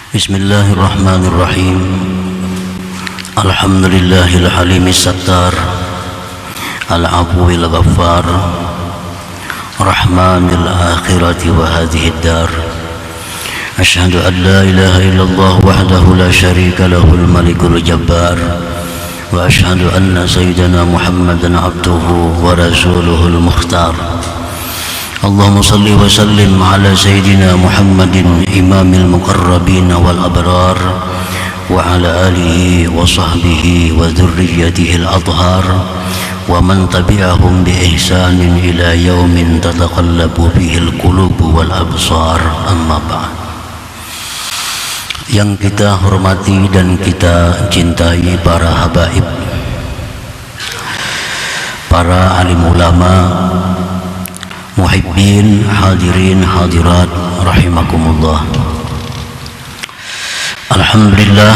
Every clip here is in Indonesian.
Bismillahirrahmanirrahim. Alhamdulillahil halimis sattar, al-afwil ghaffar, rahmanil akhirati wa hadhihi dar. Asyhadu an la ilaha illallah wahdahu la syarika lahul malikul jabbar, wa asyhadu anna sayyidana Muhammadan abduhu wa rasuluhul mukhtar. Allahumma salli wa sallim ala sayyidina Muhammadin imamil muqarrabin wal abrar wa ala alihi wa sahbihi wa dhurriyyatihi al-adhar wa man tabi'ahum bi ihsanin ila yaumin tataqallabu fihi al-qulub wal absar. Amma ba'd. Yang kita hormati dan kita cintai para habaib, para alim ulama, muhibbin, hadirin, hadirat, rahimakumullah. Alhamdulillah,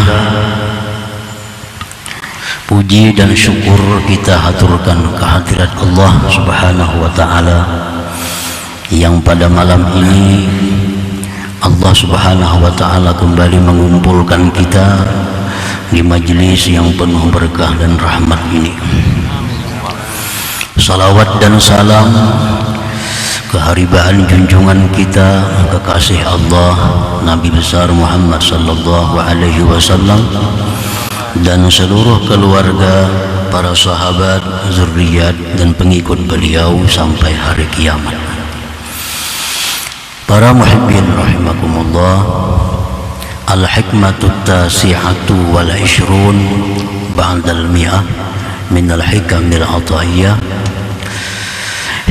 puji dan syukur kita haturkan kehadirat Allah subhanahu wa ta'ala, yang pada malam ini Allah subhanahu wa ta'ala kembali mengumpulkan kita di majlis yang penuh berkah dan rahmat ini. Salawat dan salam keharibaan junjungan kita, kekasih Allah Nabi besar Muhammad sallallahu alaihi wasallam dan seluruh keluarga, para sahabat, zuriat dan pengikut beliau sampai hari kiamat. Para muhibbin rahimakumullah, al-hikmatut tasi'atu wal 'ishrun ba'dal mi'ah min al-hikamil ataiyah.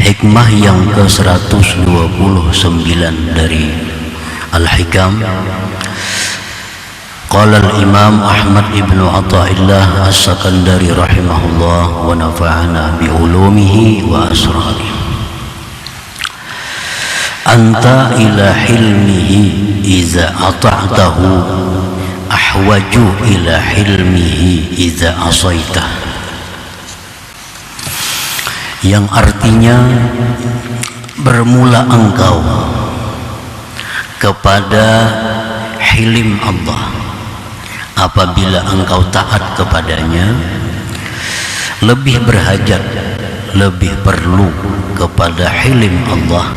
Hikmah yang ke-129 dari Al-Hikam. Qala al-Imam Ahmad ibn Athaillah As-Sakandari rahimahullah wa nafa'ana bi ulumihi wa asrarihi. Anta ila hilmihi iza ata'tahu ahwaju ila hilmihi iza asaitah. Yang artinya, bermula engkau kepada hilim Allah apabila engkau taat kepadanya, lebih berhajat, lebih perlu kepada hilim Allah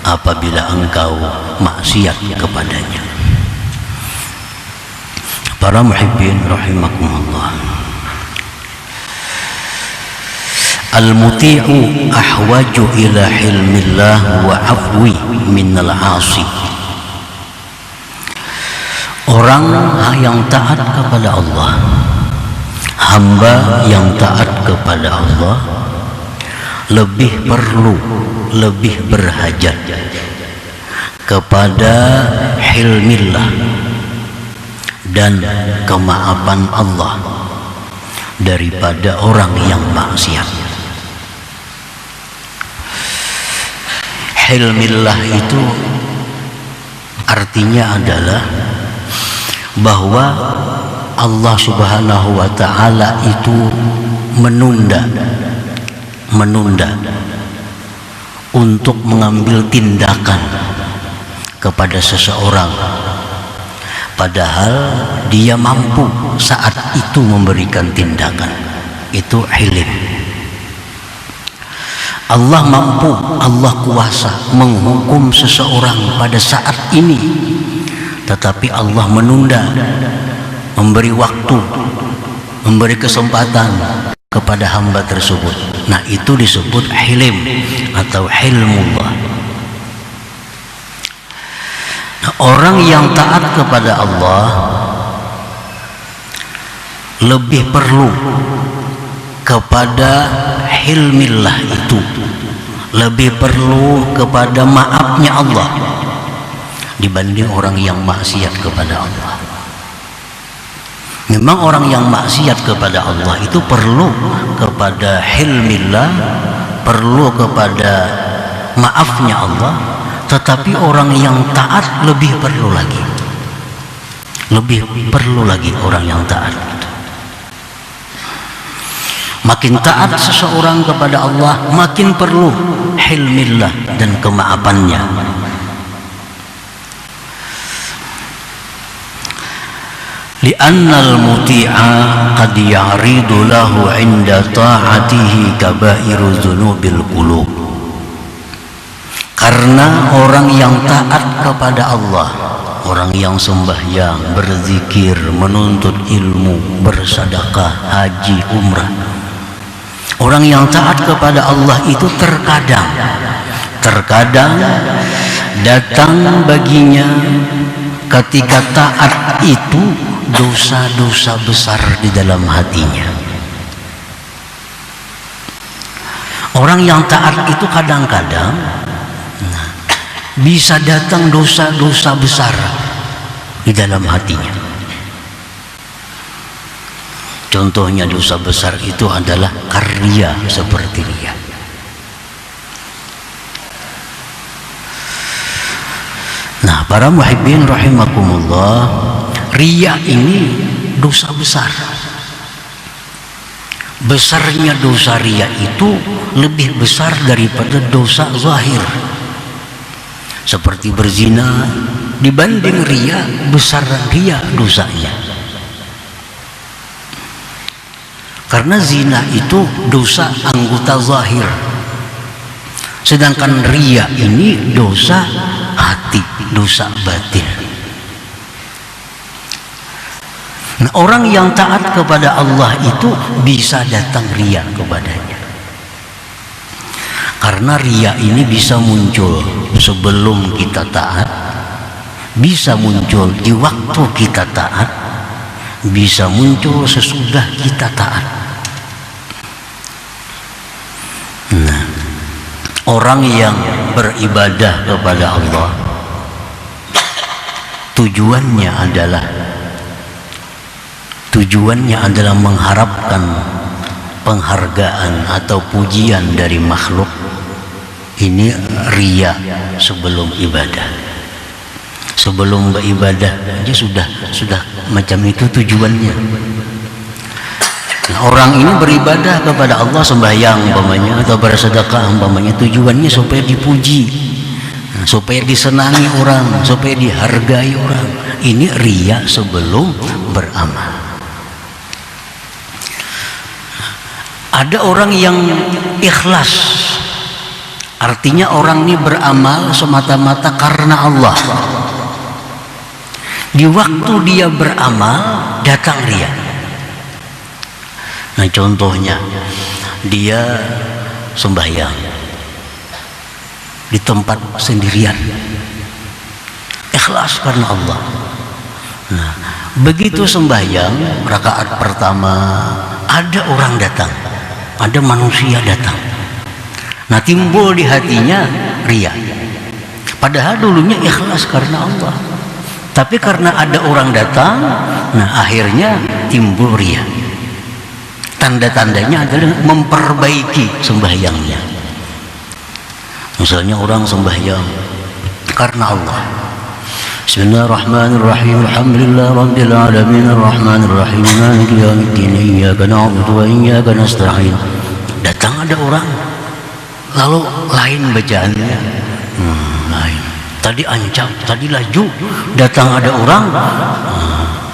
apabila engkau maksiat kepadanya. Para muhibbin rahimakumullah, al-muti'u ahwaju ila hilmillah wa afwi minal 'asi. Orang yang taat kepada Allah, hamba yang taat kepada Allah, lebih perlu, lebih berhajat kepada hilmillah dan kemaafan Allah daripada orang yang maksiat. Hilmillah itu artinya adalah bahwa Allah subhanahu wa ta'ala itu menunda untuk mengambil tindakan kepada seseorang, padahal dia mampu saat itu memberikan tindakan. Itu hilim. Allah mampu, Allah kuasa menghukum seseorang pada saat ini, tetapi Allah menunda, memberi waktu, memberi kesempatan kepada hamba tersebut. Nah, itu disebut hilim atau hilmullah. Nah, orang yang taat kepada Allah lebih perlu kepada hilmillah itu, lebih perlu kepada maafnya Allah dibanding orang yang maksiat kepada Allah. Memang orang yang maksiat kepada Allah itu perlu kepada hilmillah, perlu kepada maafnya Allah, tetapi orang yang taat lebih perlu lagi, lebih perlu lagi orang yang taat. Makin taat seseorang kepada Allah, makin perlu hilmillah dan kemaafannya. li'annal muti'a qad ya'ridu lahu 'inda ta'atihi kabairu dzunubil qulub. Karena orang yang taat kepada Allah, orang yang sembahyang, berzikir, menuntut ilmu, bersedekah, haji, umrah, orang yang taat kepada Allah itu terkadang datang baginya ketika taat itu dosa-dosa besar di dalam hatinya. Orang yang taat itu kadang-kadang bisa datang dosa-dosa besar di dalam hatinya. Contohnya dosa besar itu adalah karya, seperti riya. Nah, para muhibbin rahimakumullah, riya ini dosa besar. Besarnya dosa riya itu lebih besar daripada dosa zahir. Seperti berzina, dibanding riya, besar riya dosanya. Karena zina itu dosa anggota zahir, sedangkan riya ini dosa hati, dosa batin. Nah, orang yang taat kepada Allah itu bisa datang riya kepadanya. Karena riya ini bisa muncul sebelum kita taat, bisa muncul di waktu kita taat, bisa muncul sesudah kita taat. Nah, orang yang beribadah kepada Allah tujuannya adalah mengharapkan penghargaan atau pujian dari makhluk. Ini riya sebelum ibadah. Sebelum beribadah aja sudah macam itu tujuannya. Nah, orang ini beribadah kepada Allah, sembahyang umpamanya atau bersedekah umpamanya, tujuannya supaya dipuji, supaya disenangi orang, supaya dihargai orang. Ini riya sebelum beramal. Ada orang yang ikhlas, artinya orang ini beramal semata-mata karena Allah. Di waktu dia beramal datang riya. Nah, contohnya dia sembahyang di tempat sendirian, ikhlas karena Allah. Nah, begitu sembahyang rakaat pertama, ada orang datang, ada manusia datang. Nah, timbul di hatinya riya. Padahal dulunya ikhlas karena Allah, tapi karena ada orang datang, nah akhirnya timbul riya. Tanda-tandanya adalah memperbaiki sembahyangnya. Misalnya orang sembahyang karena Allah, Bismillahirrahmanirrahim, alhamdulillah rabbil alamin, arrahmanirrahim, maliki yaumiddin, iyyaka na'budu wa iyyaka nasta'in. Datang ada orang, lalu lain bacaannya, lain. Tadi ancam, tadi laju, datang ada orang,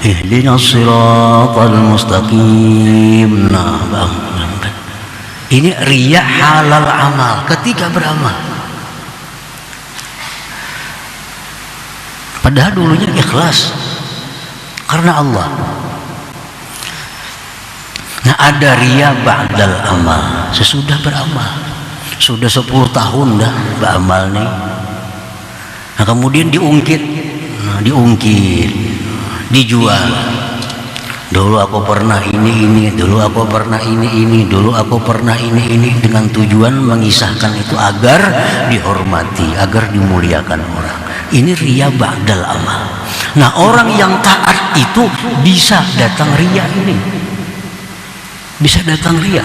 ihdinas siratal mustaqim. Nah, bang, ini riya halal amal ketika beramal. Padahal dulunya ikhlas karena Allah. Nah, ada riya ba'dal amal, sesudah beramal. Sudah 10 tahun dah beramal nih. Nah, kemudian diungkit, dijual. Dulu aku pernah ini, dulu aku pernah ini, dulu aku pernah ini, dengan tujuan mengisahkan itu agar dihormati, agar dimuliakan orang. Ini riya ba'dal amal. Nah, orang yang taat itu bisa datang riya ini, bisa datang riya.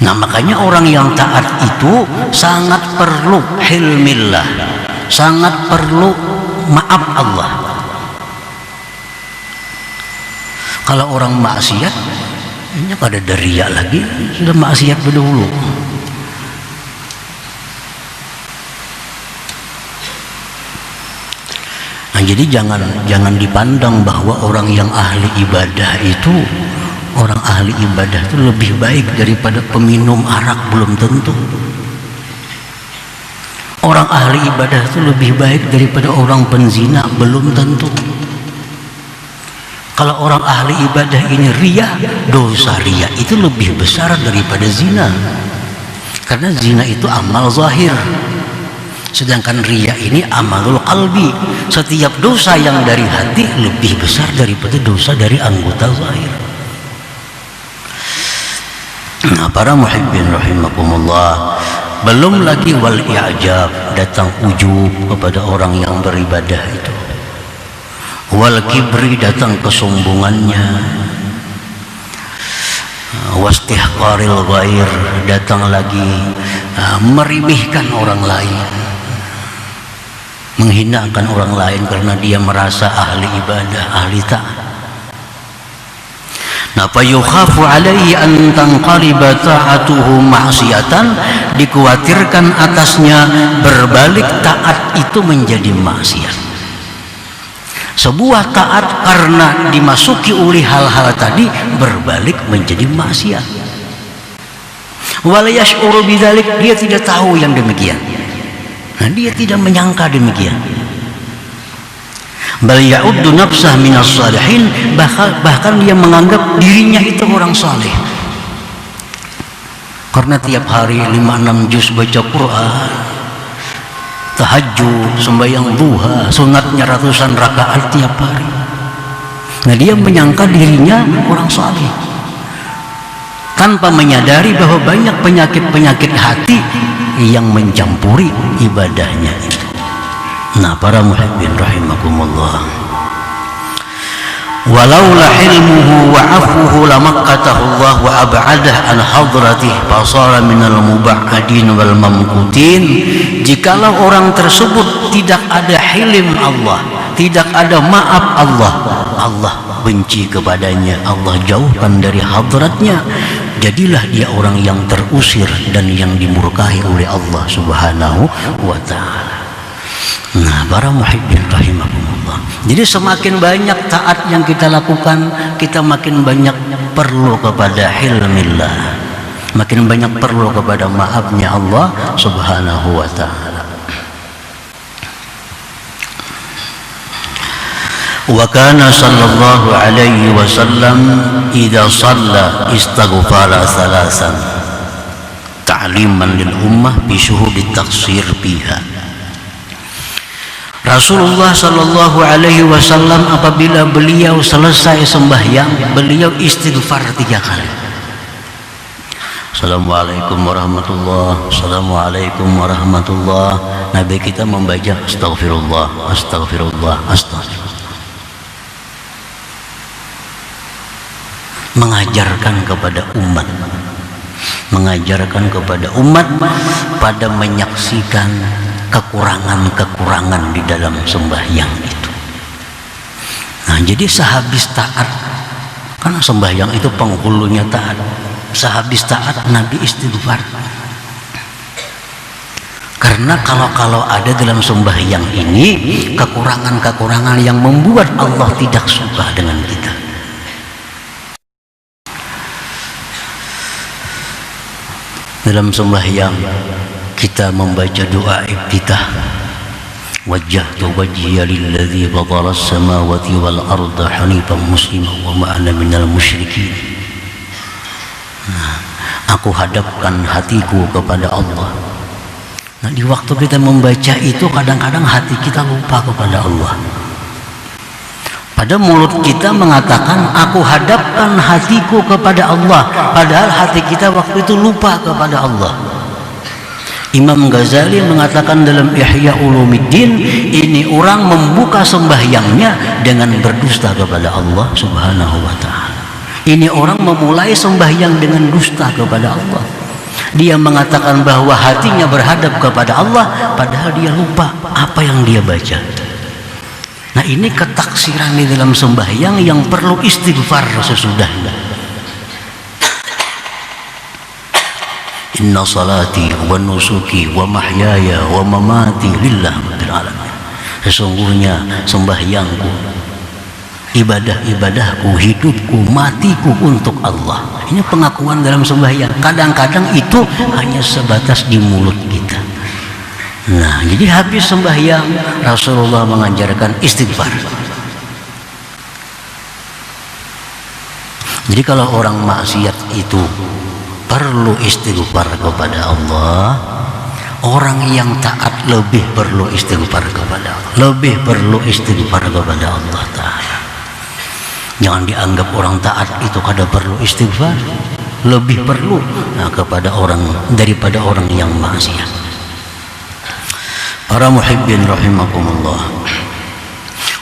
Nah, makanya orang yang taat itu sangat perlu hilmillah, sangat perlu maaf Allah. Kalau orang maksiat, ini pada riya lagi, sudah maksiat dulu. Nah, Jadi jangan dipandang bahwa orang yang ahli ibadah itu lebih baik daripada peminum arak, belum tentu. Orang ahli ibadah itu lebih baik daripada orang penzina, belum tentu. Kalau orang ahli ibadah ini riya, dosa riya itu lebih besar daripada zina. Karena zina itu amal zahir, sedangkan riya ini amalul qalbi. Setiap dosa yang dari hati lebih besar daripada dosa dari anggota zahir. Nah, para muhibbin rahimakumullah, belum lagi wal i'jab, datang ujub kepada orang yang beribadah itu. Wal kibri, datang kesombongannya. Wastihqaril ghair, datang lagi meribihkan orang lain, menghinakan orang lain karena dia merasa ahli ibadah, ahli taat. Nah, fa yukhafu alaihi an tanqaliba ta'atuhu ma'siyatan, dikhawatirkan atasnya berbalik taat itu menjadi maksiat. Sebuah taat karena dimasuki oleh hal-hal tadi berbalik menjadi maksiat. Wala yash'uru bidzalik, dia tidak tahu yang demikian. Nah, dia tidak menyangka demikian. Bal ya'uddu nafsah minas salihin, bahkan dia menganggap dirinya itu orang saleh. Karena tiap hari 5-6 juz baca Quran, tahajud, sembahyang duha, sunatnya ratusan rakaat tiap hari. Nah, dia menyangka dirinya orang saleh tanpa menyadari bahwa banyak penyakit-penyakit hati yang mencampuri ibadahnya itu. Nah, para muhibbin rahimakumullah, walaula ilmuhu wa afuhu lamakkatahu Allah wa ab'adah an hadratih fasara minal muba'adin wal mamkutin. Jikalau orang tersebut tidak ada hilm Allah, tidak ada maaf Allah, Allah benci kepadanya, Allah jauhkan dari hadratnya, jadilah dia orang yang terusir dan yang dimurkahi oleh Allah subhanahu wa ta'ala. Nah, para muhibbin rahimakumullah, jadi semakin banyak taat yang kita lakukan, kita makin banyak perlu kepada hilmillah, makin banyak perlu kepada maafnya Allah subhanahu wa ta'ala. Wa kana sallallahu alaihi wasallam idza shalla istaghfara salasan ta'liman lil ummah bi syuhudi taqsir biha. Rasulullah sallallahu alaihi wasallam apabila beliau selesai sembahyang, beliau istighfar 3 kali. Assalamualaikum warahmatullah, assalamualaikum warahmatullah. Nabi kita membaca astagfirullah, astagfirullah, astagfirullah. Mengajarkan kepada umat pada menyaksikan kekurangan-kekurangan di dalam sembahyang itu. Nah, jadi sehabis taat, karena sembahyang itu penghulunya taat, sehabis taat Nabi istighfar. Karena kalau ada dalam sembahyang ini kekurangan-kekurangan yang membuat Allah tidak suka dengan kita. Dalam sembahyang kita membaca doa iftitah, wajjahtu wajhiya lilladzi fatara as-samawati wal arda hanifan musliman wa ma ana minal musyrikin. Nah, aku hadapkan hatiku kepada Allah. Nah, di waktu kita membaca itu kadang-kadang hati kita lupa kepada Allah. Pada mulut kita mengatakan aku hadapkan hatiku kepada Allah, padahal hati kita waktu itu lupa kepada Allah. Imam Ghazali mengatakan dalam Ihya Ulumuddin, ini orang membuka sembahyangnya dengan berdusta kepada Allah subhanahu wa ta'ala. Ini orang memulai sembahyang dengan dusta kepada Allah. Dia mengatakan bahwa hatinya berhadap kepada Allah, padahal dia lupa apa yang dia baca. Nah, ini ketaksiran di dalam sembahyang yang perlu istighfar sesudahnya. Inna salati wa nusuki wa mahyaya wa mamati lillah rabbil alamin. sesungguhnya sembahyangku, ibadah-ibadahku, hidupku, matiku untuk Allah. Ini pengakuan dalam sembahyang. Kadang-kadang itu hanya sebatas di mulut kita. Nah, jadi habis sembahyang Rasulullah mengajarkan istighfar. Jadi kalau orang maksiat itu perlu istighfar kepada Allah, orang yang taat lebih perlu istighfar kepada Allah, lebih perlu istighfar kepada Allah Ta'ala. Jangan dianggap orang taat itu kada perlu istighfar, lebih perlu kepada orang daripada orang yang maksiat. Para muhibbin rahimakumullah,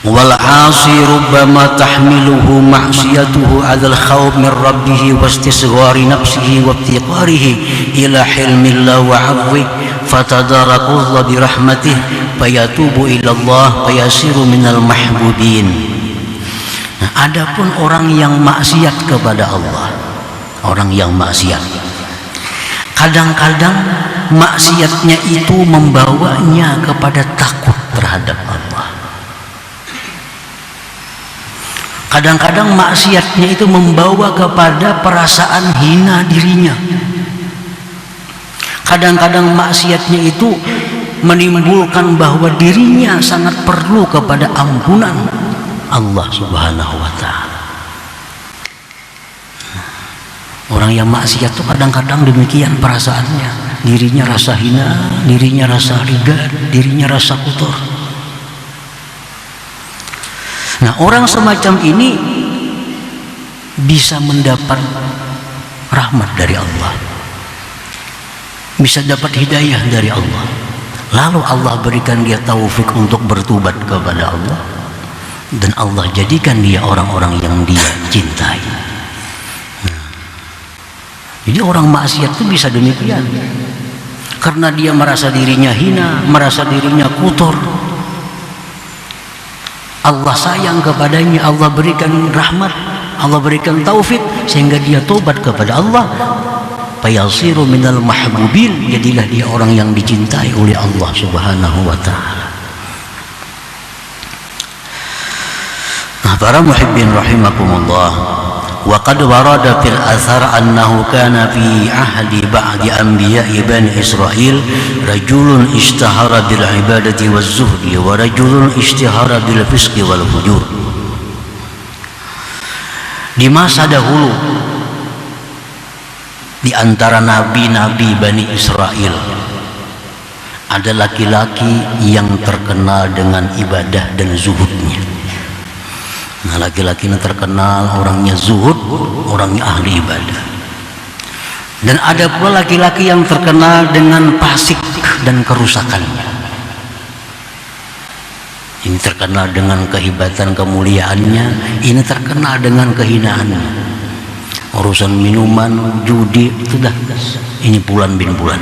wal 'asi rubbama tahmiluhu ma'siyatuhu 'ala al-khawf min rabbih wa istisghari nafsihi wa iftiqarihi ila hilmillah wa 'afwi fatadarakullah bi rahmatih fayatubu ila Allah fayasiru minal mahbubin. Nah, adapun orang yang maksiat kepada Allah, orang yang maksiat, kadang-kadang maksiatnya itu membawanya kepada takut terhadap Allah. Kadang-kadang maksiatnya itu membawa kepada perasaan hina dirinya. Kadang-kadang maksiatnya itu menimbulkan bahwa dirinya sangat perlu kepada ampunan Allah Subhanahu wa Ta'ala. Orang yang maksiat itu kadang-kadang demikian perasaannya. Dirinya rasa hina, dirinya rasa rigat, dirinya rasa kotor. Nah, orang semacam ini bisa mendapat rahmat dari Allah, bisa dapat hidayah dari Allah. Lalu Allah berikan dia taufik untuk bertobat kepada Allah, dan Allah jadikan dia orang-orang yang dia cintai. Jadi orang maksiat itu bisa demikian, karena dia merasa dirinya hina, merasa dirinya kotor. Allah sayang kepadanya, Allah berikan rahmat, Allah berikan taufik sehingga dia tobat kepada Allah. Fayasiru minal mahbubin, jadilah dia orang yang dicintai oleh Allah Subhanahu wa Ta'ala. Nah, para muhibbin rahimakumullah, wa qad warada fil athar annahu kana fi ahdi ba'di anbiya'i bani Israil rajulun ishtahara bil ibadati waz zuhdi wa rajulun ishtahara bil fisqi wal fujur. Di masa dahulu di antara nabi-nabi Bani Israel ada laki-laki yang terkenal dengan ibadah dan zuhudnya. Nah, laki-laki yang terkenal orangnya zuhud, orangnya ahli ibadah. Dan ada pula laki-laki yang terkenal dengan fasik dan kerusakannya. Ini terkenal dengan kehebatan kemuliaannya, ini terkenal dengan kehinaannya. Urusan minuman, judi, itu dah ini bulan bin bulan.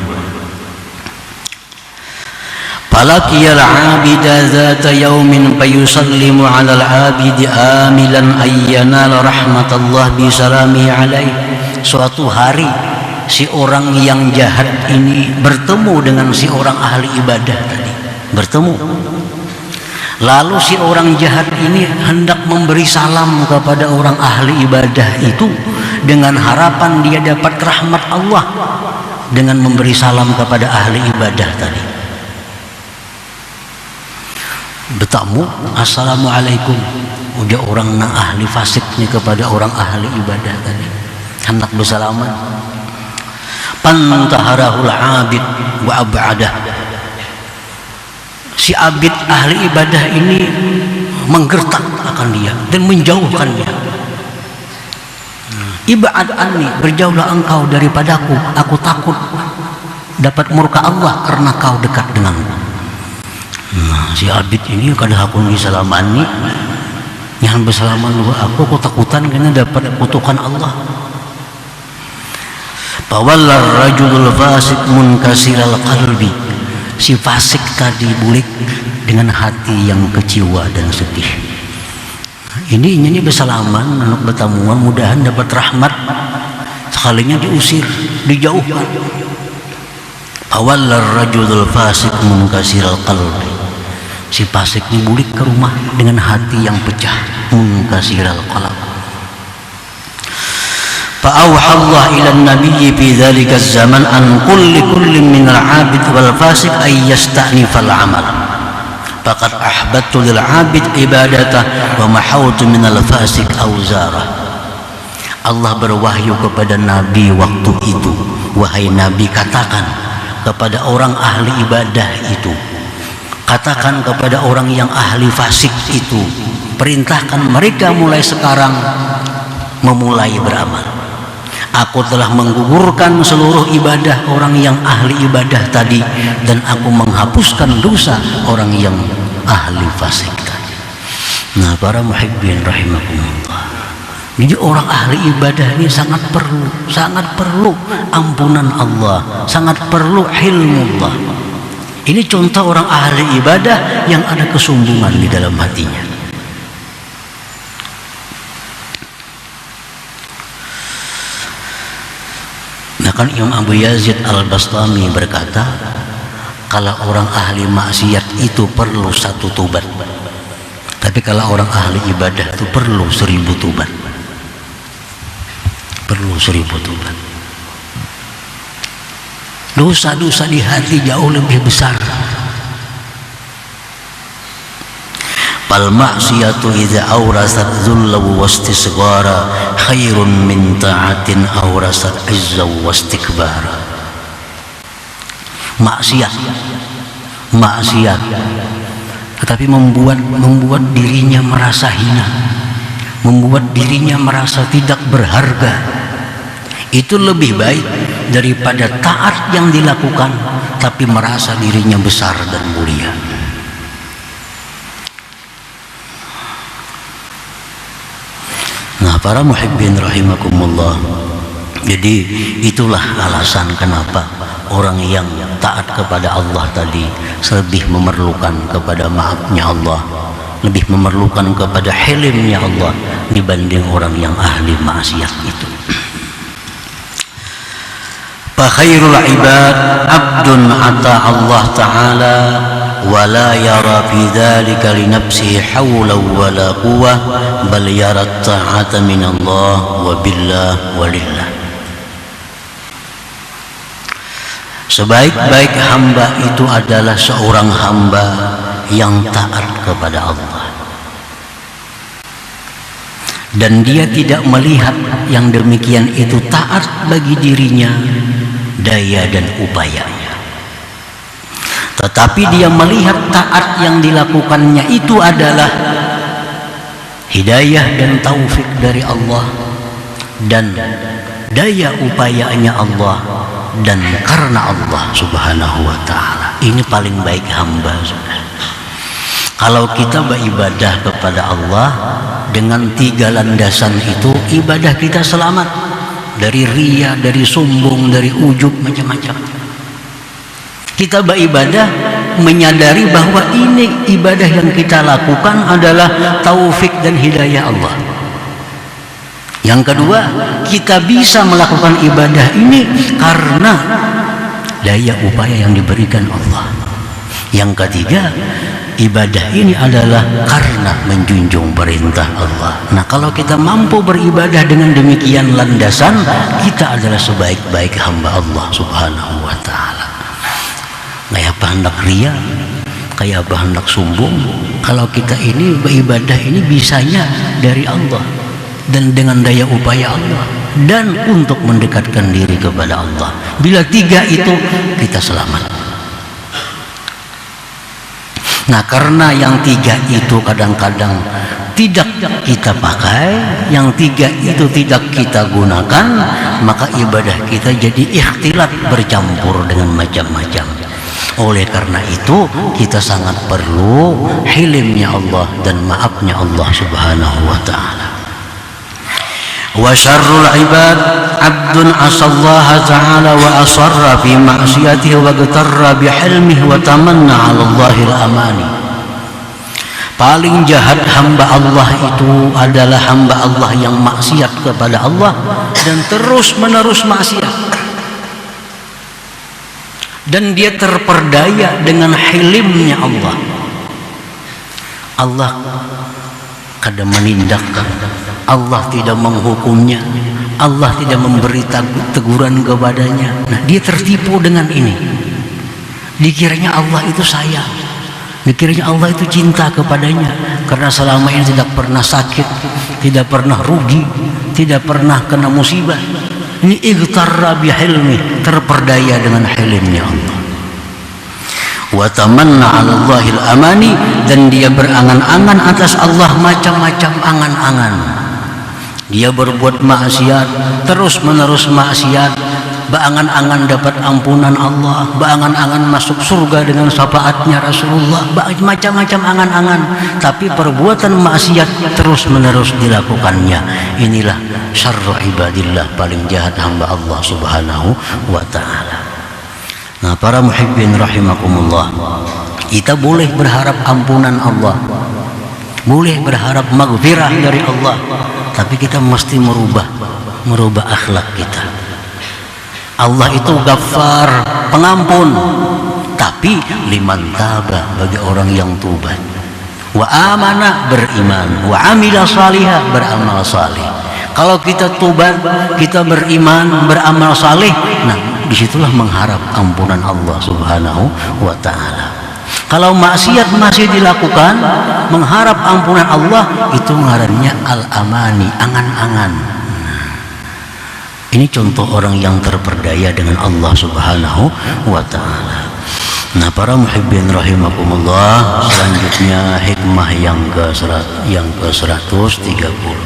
Falaqiyal 'abida dzata yaumin fayusallimu 'alal 'abidi amilan ayyanal rahmatallah bi salamihi alaihi. Suatu hari si orang yang jahat ini bertemu dengan si orang ahli ibadah tadi. Bertemu. Lalu si orang jahat ini hendak memberi salam kepada orang ahli ibadah itu dengan harapan dia dapat rahmat Allah dengan memberi salam kepada ahli ibadah tadi. Bertamu, assalamualaikum, udah orang nang ahli fasiknya kepada orang ahli ibadah tadi, hendak bersalaman. Pantaharahul abid wa abadah. Si abid ahli ibadah ini menggertak akan dia dan menjauhkannya. Ibad anni, berjauhlah engkau daripadaku, aku takut dapat murka Allah karena kau dekat denganku. Nah, si abid ini kada hakun disalamani, nyahan bersalaman lu aku takutan karena dapat kutukan Allah. Fawallar rajulul fasik munkasiral qalbi. Si fasik tadi bulik dengan hati yang kecewa dan sedih. Ini bersalaman, anak bertamuan, mudahan dapat rahmat. Sekalinya diusir, dijauhkan. Awallar rajulul fasik munkasiral qalbi. Si fasik ini balik ke rumah dengan hati yang pecah, munkasiral qalb. Fa'auha Allah ila an-nabiyyi fi dzalika az-zaman an kullin min al-'abid wal fasik ay yasta'nifal 'amal. Faqad ahbattu lil 'abid ibadatah wa mahawtu min al-fasik awzarah. Allah berwahyu kepada Nabi waktu itu, wahai Nabi, katakan kepada orang ahli ibadah itu, katakan kepada orang yang ahli fasik itu, perintahkan mereka mulai sekarang memulai beramal. Aku telah menggugurkan seluruh ibadah orang yang ahli ibadah tadi, dan aku menghapuskan dosa orang yang ahli fasik tadi. Nah, para muhibbin rahimakumullah, jadi orang ahli ibadah ini sangat perlu ampunan Allah, sangat perlu ilmullah. Ini contoh orang ahli ibadah yang ada kesombongan di dalam hatinya. Nah, kan Imam Abu Yazid Al-Bastami berkata, kalau orang ahli maksiat itu perlu 1 tobat, tapi kalau orang ahli ibadah itu perlu 1000 tobat. Perlu 1000 tobat. Dosa-dosa di hati jauh lebih besar. Fal ma'siyatu idza awrasat dhulla wa istisghara khairun min ta'atin awrasat izza wa istikbara. Maksiat tetapi membuat dirinya merasa hina, membuat dirinya merasa tidak berharga, itu lebih baik daripada taat yang dilakukan tapi merasa dirinya besar dan mulia. Nah, para muhibbin rahimakumullah, jadi itulah alasan kenapa orang yang taat kepada Allah tadi lebih memerlukan kepada maafnya Allah, lebih memerlukan kepada hilimnya Allah dibanding orang yang ahli maksiat itu. Fa khairul ibad abdun ata Allah Ta'ala wa la yara fi dzalika li nafsihi hawla wa la quwwah bal yara ta'ata min Allah wa billah wa lillah. Sebaik-baik hamba itu adalah seorang hamba yang taat kepada Allah, dan dia tidak melihat yang demikian itu taat bagi dirinya, daya dan upayanya, tetapi dia melihat taat yang dilakukannya itu adalah hidayah dan taufik dari Allah, dan daya upayanya Allah, dan karena Allah subhanahu wa ta'ala. Ini paling baik hamba. Kalau kita beribadah kepada Allah dengan 3 landasan itu, ibadah kita selamat dari riya, dari sombong, dari ujub, macam-macam. Kita beribadah menyadari bahwa ini ibadah yang kita lakukan adalah taufik dan hidayah Allah. Yang kedua, kita bisa melakukan ibadah ini karena daya upaya yang diberikan Allah. Yang ketiga, ibadah ini adalah karena menjunjung perintah Allah. Nah, kalau kita mampu beribadah dengan demikian landasan, kita adalah sebaik-baik hamba Allah subhanahu wa ta'ala. Kayak apa hendak ria, kayak apa hendak sombong, kalau kita ini beribadah ini bisanya dari Allah dan dengan daya upaya Allah, dan untuk mendekatkan diri kepada Allah. Bila 3 itu, kita selamat. Nah, karena yang 3 itu kadang-kadang tidak kita pakai, yang 3 itu tidak kita gunakan, maka ibadah kita jadi ikhtilat, bercampur dengan macam-macam. Oleh karena itu, kita sangat perlu hilimnya Allah dan maafnya Allah subhanahu wa ta'ala. Wa syarrul ibad abdun asallaha ta'ala wa asarra fi ma'siyatihi wa gtarra bihilmihi wa tamanna 'ala Allahil amani. Paling jahat hamba Allah itu adalah hamba Allah yang maksiat kepada Allah dan terus menerus maksiat, dan dia terperdaya dengan hilimnya Allah. Allah kada menindak, Allah tidak menghukumnya, Allah tidak memberi teguran kepadanya. Nah, dia tertipu dengan ini. Dikiranya Allah itu sayang, dikiranya Allah itu cinta kepadanya, karena selama ini tidak pernah sakit, tidak pernah rugi, tidak pernah kena musibah. Ini igtarra bihilmi, terperdaya dengan hilmnya Allah. Wa tamanna 'ala Allahil amani, dan dia berangan-angan atas Allah macam-macam angan-angan. Dia berbuat maksiat, terus-menerus maksiat, berangan-angan dapat ampunan Allah, berangan-angan masuk surga dengan syafaatnya Rasulullah, macam-macam angan-angan, tapi perbuatan maksiat terus-menerus dilakukannya. Inilah syarru ibadillah, paling jahat hamba Allah Subhanahu wa ta'ala. Nah, para muhibbin rahimakumullah, kita boleh berharap ampunan Allah, boleh berharap maghfirah dari Allah, tapi kita mesti merubah akhlak kita. Allah itu Ghaffar, pengampun, tapi liman taba, bagi orang yang tubat, wa amana, beriman, wa amila salihah, beramal salih. Kalau kita tubat, kita beriman, beramal salih, nah disitulah mengharap ampunan Allah Subhanahu wa ta'ala. Kalau maksiat masih dilakukan, mengharap ampunan Allah, itu ngarannya al-amani, angan-angan. Ini contoh orang yang terperdaya dengan Allah Subhanahu wa ta'ala. Nah, para muhibbin rahimakumullah, selanjutnya hikmah yang ke-130.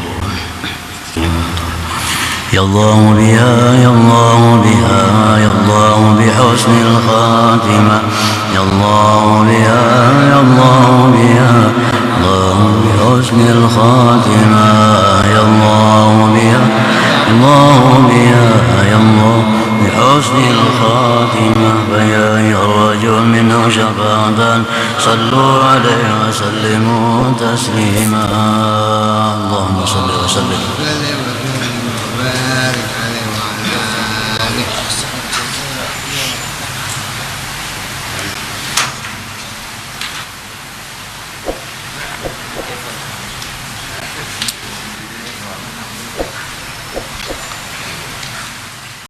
Ya Allah biha, ya Allah biha, ya Allah bihusnil khatimah. Ya Allah biha, ya Allah biha, Allah bihusnil khatimah. Ya Allah biha, Allah biha, ya Allah bihusnil khatimah. Faya rajul minhu syafa'atan, sallu alaihi wa sallimu taslima. Allahumma salli wa sallim.